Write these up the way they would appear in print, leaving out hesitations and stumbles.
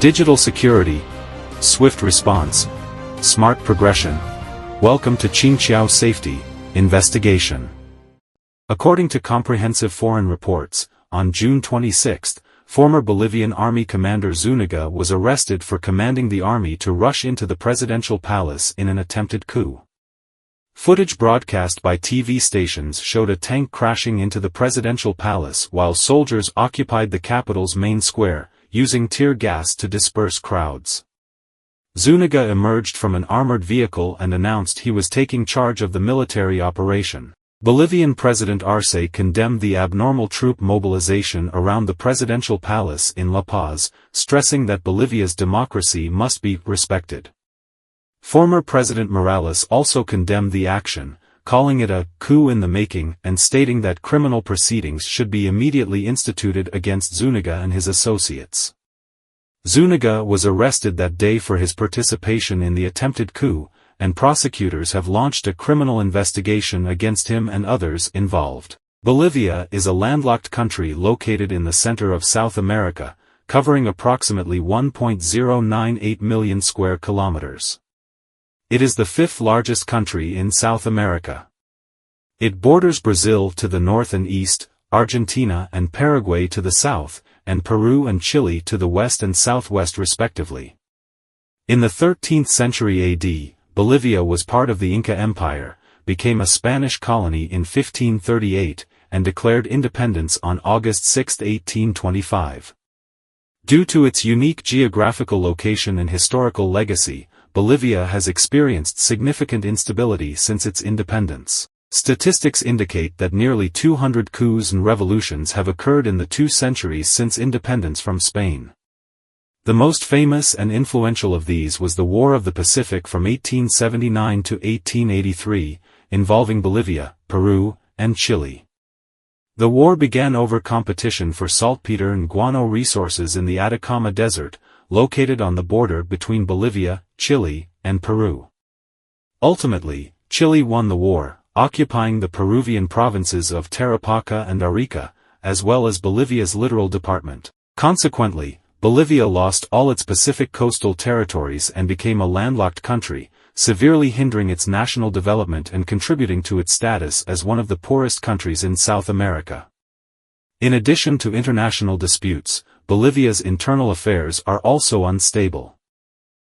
Digital security, swift response, smart progression. Welcome to Qingqiao Safety Investigation. According to comprehensive foreign reports, on June 26, former Bolivian army commander Zuniga was arrested for commanding the army to rush into the presidential palace in an attempted coup. Footage broadcast by TV stations showed a tank crashing into the presidential palace while soldiers occupied the capital's main square, using tear gas to disperse crowds. Zuniga emerged from an armored vehicle and announced he was taking charge of the military operation. Bolivian President Arce condemned the abnormal troop mobilization around the presidential palace in La Paz, stressing that Bolivia's democracy must be respected. Former President Morales also condemned the action, calling it a coup in the making and stating that criminal proceedings should be immediately instituted against Zuniga and his associates. Zuniga was arrested that day for his participation in the attempted coup, and prosecutors have launched a criminal investigation against him and others involved. Bolivia is a landlocked country located in the center of South America, covering approximately 1.098 million square kilometers. It is the fifth largest country in South America. It borders Brazil to the north and east, Argentina and Paraguay to the south, and Peru and Chile to the west and southwest respectively. In the 13th century AD, Bolivia was part of the Inca Empire, became a Spanish colony in 1538, and declared independence on August 6, 1825. Due to its unique geographical location and historical legacy, Bolivia has experienced significant instability since its independence. Statistics indicate that nearly 200 coups and revolutions have occurred in the 2 centuries since independence from Spain. The most famous and influential of these was the War of the Pacific from 1879 to 1883, involving Bolivia, Peru, and Chile. The war began over competition for saltpeter and guano resources in the Atacama Desert, located on the border between Bolivia, Chile, and Peru. Ultimately, Chile won the war, occupying the Peruvian provinces of Tarapacá and Arica, as well as Bolivia's littoral department. Consequently, Bolivia lost all its Pacific coastal territories and became a landlocked country, severely hindering its national development and contributing to its status as one of the poorest countries in South America. In addition to international disputes, Bolivia's internal affairs are also unstable.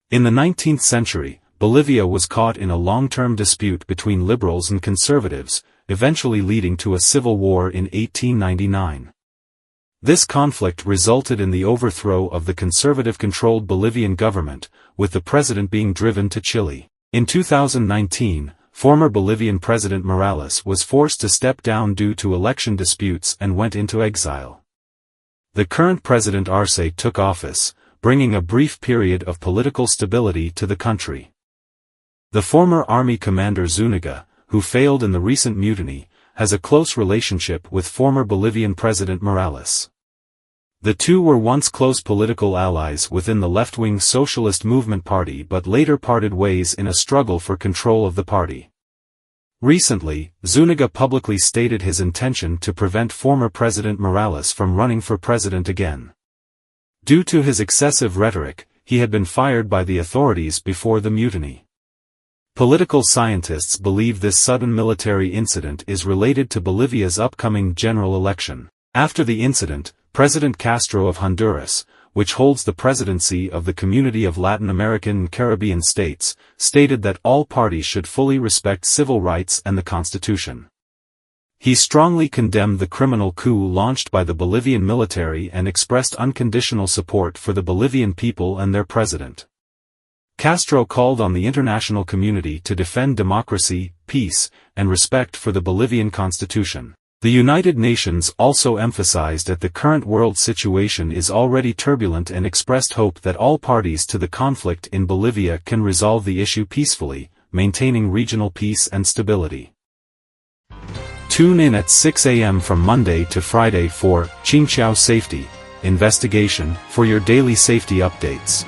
In the 19th century, Bolivia was caught in a long-term dispute between liberals and conservatives, eventually leading to a civil war in 1899. This conflict resulted in the overthrow of the conservative-controlled Bolivian government, with the president being driven to Chile. In 2019, former Bolivian President Morales was forced to step down due to election disputes and went into exile. The current President Arce took office, bringing a brief period of political stability to the country. The former army commander Zuniga, who failed in the recent mutiny, has a close relationship with former Bolivian President Morales. The two were once close political allies within the left-wing Socialist Movement Party but later parted ways in a struggle for control of the party. Recently, Zuniga publicly stated his intention to prevent former President Morales from running for president again. Due to his excessive rhetoric, he had been fired by the authorities before the mutiny. Political scientists believe this sudden military incident is related to Bolivia's upcoming general election. After the incident, President Castro of Honduras, which holds the presidency of the Community of Latin American and Caribbean States, stated that all parties should fully respect civil rights and the Constitution. He strongly condemned the criminal coup launched by the Bolivian military and expressed unconditional support for the Bolivian people and their president. Castro called on the international community to defend democracy, peace, and respect for the Bolivian Constitution. The United Nations also emphasized that the current world situation is already turbulent and expressed hope that all parties to the conflict in Bolivia can resolve the issue peacefully, maintaining regional peace and stability. Tune in at 6 a.m. from Monday to Friday for Qingqiao Safety Investigation for your daily safety updates.